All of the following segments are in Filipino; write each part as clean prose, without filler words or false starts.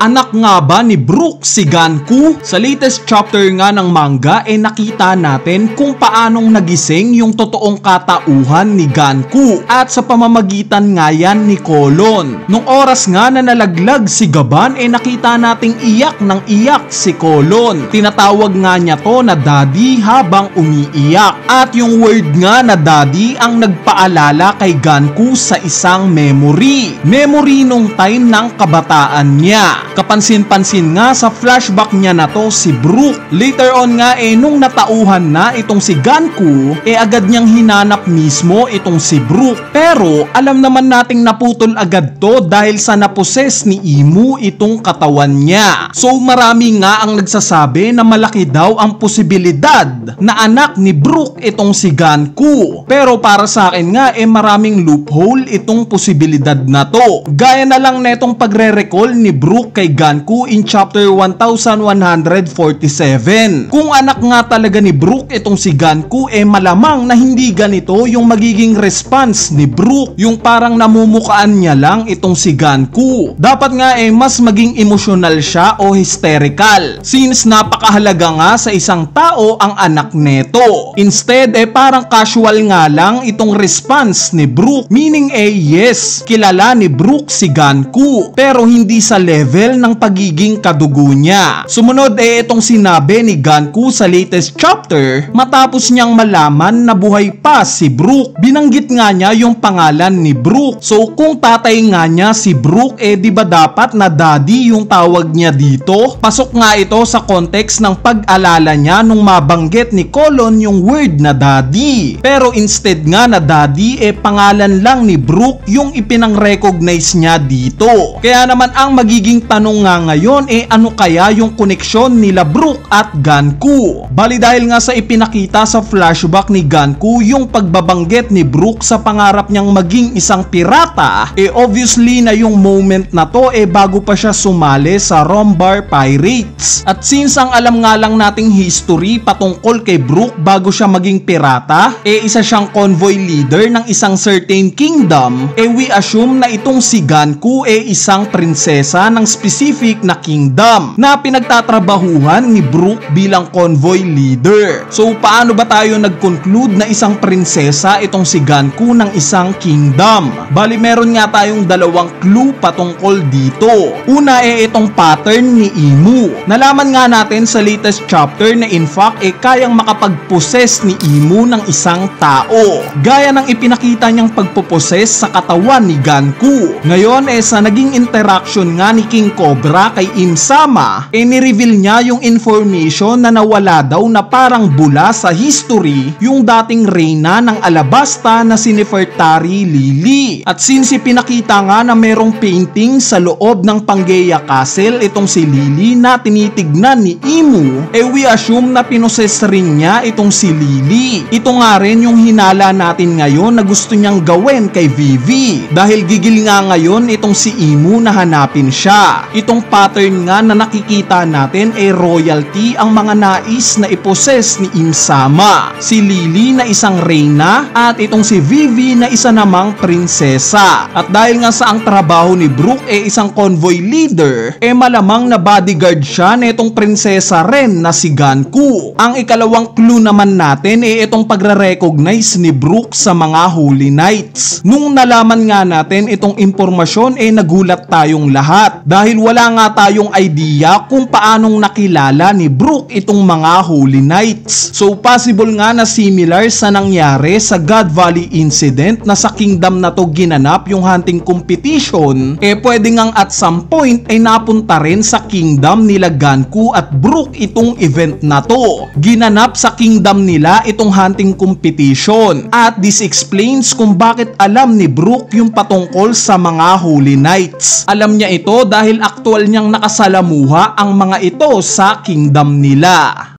Anak nga ba ni Brook si Ganku? Sa latest chapter nga ng manga nakita natin kung paanong nagising yung totoong katauhan ni Ganku at sa pamamagitan nga yan ni Colon. Nung oras nga na nalaglag si Gaban nakita nating iyak ng iyak si Colon. Tinatawag nga niya to na daddy habang umiiyak. At yung word nga na daddy ang nagpaalala kay Ganku sa isang memory. Memory nung time ng kabataan niya. Kapansin-pansin nga sa flashback niya na to si Brook. Later on nga nung natauhan na itong si Ganku agad niyang hinanap mismo itong si Brook. Pero alam naman nating naputol agad to dahil sa naposes ni Imu itong katawan niya. So marami nga ang nagsasabi na malaki daw ang posibilidad na anak ni Brook itong si Ganku. Pero para sa akin nga maraming loophole itong posibilidad na to. Gaya na lang netong pagre-recall ni Brook kay Ganku in chapter 1147. Kung anak nga talaga ni Brook itong si Ganku malamang na hindi ganito yung magiging response ni Brook. Yung parang namumukaan niya lang itong si Ganku. Dapat nga mas maging emosyonal siya o hysterical since napakahalaga nga sa isang tao ang anak neto. Instead parang casual nga lang itong response ni Brook, meaning yes, kilala ni Brook si Ganku pero hindi sa level ng pagiging kadugo niya. Sumunod itong sinabi ni Ganku sa latest chapter matapos niyang malaman na buhay pa si Brook. Binanggit nga niya yung pangalan ni Brook. So kung tatay nga niya si Brook di ba dapat na daddy yung tawag niya dito? Pasok nga ito sa context ng pag-alala niya nung mabanggit ni Colon yung word na daddy. Pero instead nga na daddy pangalan lang ni Brook yung ipinang-recognize niya dito. Kaya naman ang magiging tanong nga ngayon ano kaya yung koneksyon nila Brook at Ganku? Bali dahil nga sa ipinakita sa flashback ni Ganku yung pagbabanggit ni Brook sa pangarap niyang maging isang pirata obviously na yung moment na to bago pa siya sumali sa Rombar Pirates. At since ang alam nga lang nating history patungkol kay Brook bago siya maging pirata isa siyang convoy leader ng isang certain kingdom we assume na itong si Ganku isang prinsesa ng specific na kingdom na pinagtatrabahuhan ni Brook bilang convoy leader. So paano ba tayo nag-conclude na isang prinsesa itong si Ganku ng isang kingdom? Bali meron nga tayong dalawang clue patungkol dito. Una itong pattern ni Imu. Nalaman nga natin sa latest chapter na in fact kayang makapag-possess ni Imu ng isang tao. Gaya ng ipinakita niyang pagpoposes sa katawan ni Ganku. Ngayon sa naging interaction nga ni King Cobra kay Im-sama ni-reveal niya yung information na nawala daw na parang bula sa history yung dating reyna ng Alabasta na si Nefertari Lily. At since pinakita nga na merong painting sa loob ng Pangaea Castle itong si Lily na tinitignan ni Imu we assume na pinoses rin niya itong si Lily. Ito nga rin yung hinala natin ngayon na gusto niyang gawin kay Vivi dahil gigil nga ngayon itong si Imu na hanapin siya. Itong pattern nga na nakikita natin royalty ang mga nais na iposes ni Im-sama. Si Lily na isang reyna at itong si Vivi na isa namang prinsesa. At dahil nga sa ang trabaho ni Brook isang convoy leader malamang na bodyguard siya na itong prinsesa rin na si Ganku. Ang ikalawang clue naman natin itong pagre-recognize ni Brook sa mga Holy Knights. Nung nalaman nga natin itong impormasyon nagulat tayong lahat dahil wala nga tayong idea kung paanong nakilala ni Brook itong mga Holy Knights. So possible nga na similar sa nangyari sa God Valley incident na sa kingdom na to ginanap yung hunting competition pwede ngang at some point napunta rin sa kingdom nila Ganku at Brook itong event na to. Ginanap sa kingdom nila itong hunting competition at this explains kung bakit alam ni Brook yung patungkol sa mga Holy Knights. Alam niya ito dahil aktual niyang nakasalamuha ang mga ito sa kingdom nila.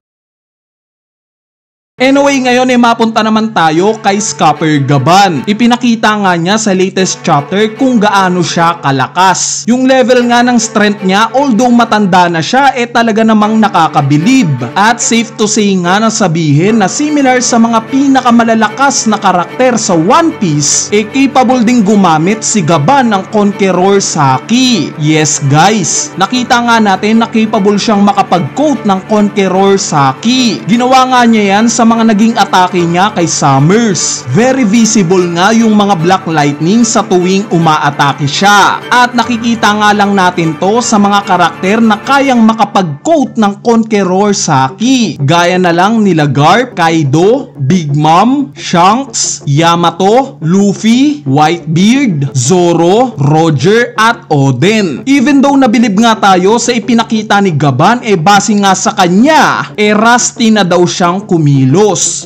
Anyway, ngayon mapunta naman tayo kay Scupper Gaban. Ipinakita nga niya sa latest chapter kung gaano siya kalakas. Yung level nga ng strength niya, although matanda na siya, talaga namang nakakabilib. At safe to say nga na sabihin na similar sa mga pinakamalalakas na karakter sa One Piece, capable ding gumamit si Gaban ng Conqueror Saki. Yes guys, nakita nga natin na capable siyang makapag-quote ng Conqueror Saki. Ginawa nga niya yan sa mga naging atake niya kay Summers. Very visible nga yung mga Black Lightning sa tuwing umaatake siya. At nakikita nga lang natin to sa mga karakter na kayang makapag-quote ng Conqueror Saki. Gaya na lang nila Garp, Kaido, Big Mom, Shanks, Yamato, Luffy, Whitebeard, Zoro, Roger at Oden. Even though nabilib nga tayo sa ipinakita ni Gaban, base nga sa kanya, rusty na daw siyang kumilos.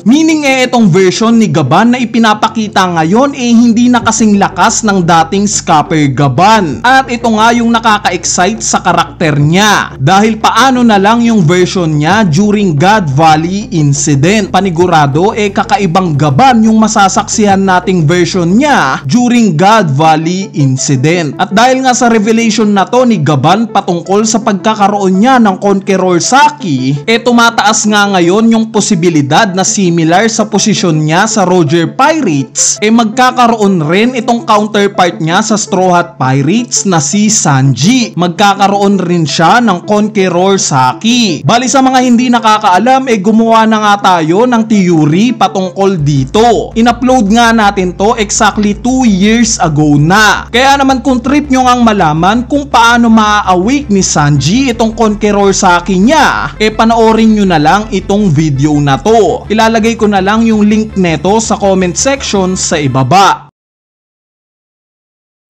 Meaning itong version ni Gaban na ipinapakita ngayon hindi na kasing lakas ng dating Scupper Gaban. At ito nga yung nakaka-excite sa karakter niya. Dahil paano na lang yung version niya during God Valley incident. Panigurado kakaibang Gaban yung masasaksihan nating version niya during God Valley incident. At dahil nga sa revelation na to ni Gaban patungkol sa pagkakaroon niya ng Conqueror Saki, tumataas nga ngayon yung posibilidad na similar sa posisyon niya sa Roger Pirates, magkakaroon rin itong counterpart niya sa Straw Hat Pirates na si Sanji. Magkakaroon rin siya ng Conqueror Saki. Bali sa mga hindi nakakaalam, gumawa na nga tayo ng theory patungkol dito. In-upload nga natin to exactly 2 years ago na. Kaya naman kung trip nyo ngang malaman kung paano maa-awake ni Sanji itong Conqueror Saki niya, panoorin nyo na lang itong video na to. Ilalagay ko na lang yung link neto sa comment section sa ibaba.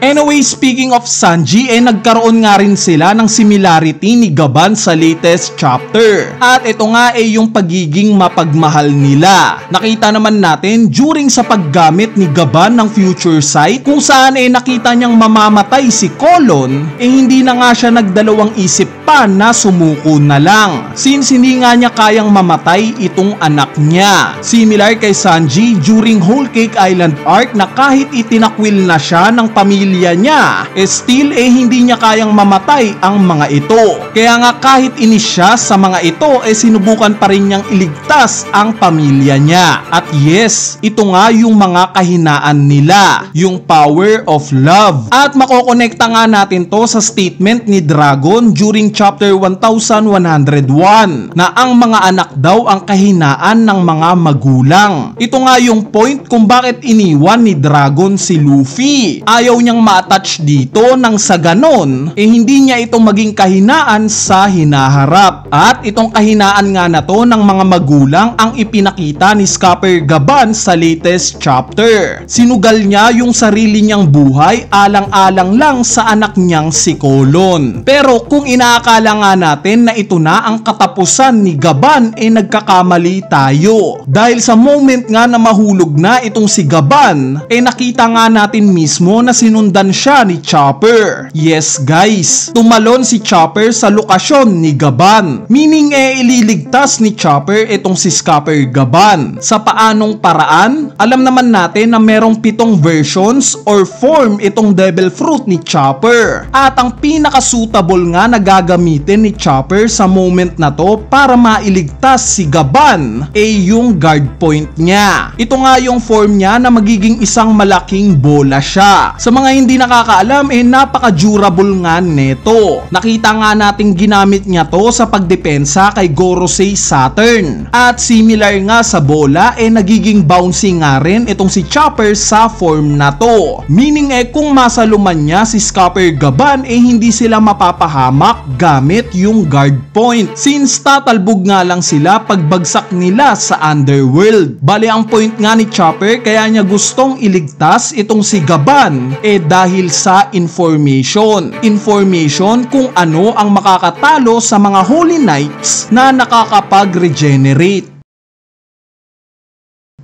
Anyway, speaking of Sanji, nagkaroon nga rin sila ng similarity ni Gaban sa latest chapter. At ito nga yung pagiging mapagmahal nila. Nakita naman natin during sa paggamit ni Gaban ng Future Sight, kung saan nakita niyang mamamatay si Colon, hindi na nga siya nagdalawang isip pa na sumuko na lang. Since hindi nga niya kayang mamatay itong anak niya. Similar kay Sanji during Whole Cake Island arc na kahit itinakwil na siya ng pamilya niya, still hindi niya kayang mamatay ang mga ito. Kaya nga kahit inis siya sa mga ito, sinubukan pa rin niyang iligtas ang pamilya niya. At yes, ito nga yung mga kahinaan nila, yung power of love. At makokonekta nga natin to sa statement ni Dragon during chapter 1101 na ang mga anak daw ang kahinaan ng mga magulang. Ito nga yung point kung bakit iniwan ni Dragon si Luffy. Ayaw niyang ma-attach dito nang sa ganon, hindi niya ito maging kahinaan sa hinaharap. At itong kahinaan nga na to ng mga magulang ang ipinakita ni Scupper Gaban sa latest chapter. Sinugal niya yung sarili niyang buhay alang-alang lang sa anak niyang si Colon. Pero kung inaakala nga natin na ito na ang katapusan ni Gaban, nagkakamali tayo. Dahil sa moment nga na mahulog na itong si Gaban, nakita nga natin mismo na sinundan siya ni Chopper. Yes guys, tumalon si Chopper sa lokasyon ni Gaban. Meaning ililigtas ni Chopper itong si Scupper Gaban. Sa paanong paraan? Alam naman natin na merong 7 versions or form itong Devil Fruit ni Chopper. At ang pinaka-suitable nga na gagamitin ni Chopper sa moment na to para mailigtas si Gaban yung guard point niya. Ito nga yung form niya na magiging isang malaking bola siya. Sa mga hindi nakakaalam, napaka-durable nga neto. Nakita nga nating ginamit niya to sa pagdepensa kay Gorosei Saturn. At similar nga sa bola, nagiging bouncy nga rin itong si Chopper sa form na to. Meaning kung masaluman niya si Scupper Gaban, hindi sila mapapahamak gamit yung guard point. Since tatalbog nga lang sila pagbagsak nila sa underworld. Bali ang point nga ni Chopper kaya niya gustong iligtas itong si Gaban dahil sa information. Information kung ano ang makakatalo sa mga Holy Knights na nakakapag-regenerate.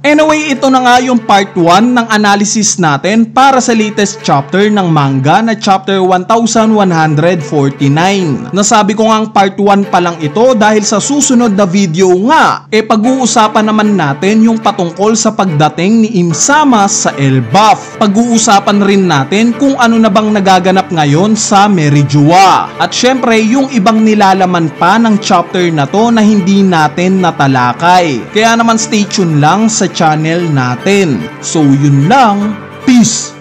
Anyway, ito na nga yung part 1 ng analysis natin para sa latest chapter ng manga na chapter 1149. Nasabi ko nga ang part 1 pa lang ito dahil sa susunod na video nga, pag-uusapan naman natin yung patungkol sa pagdating ni Im-sama sa Elbaf. Pag-uusapan rin natin kung ano na bang nagaganap ngayon sa Merijoa. At syempre, yung ibang nilalaman pa ng chapter na to na hindi natin natalakay. Kaya naman stay tuned lang sa channel natin. So yun lang, peace!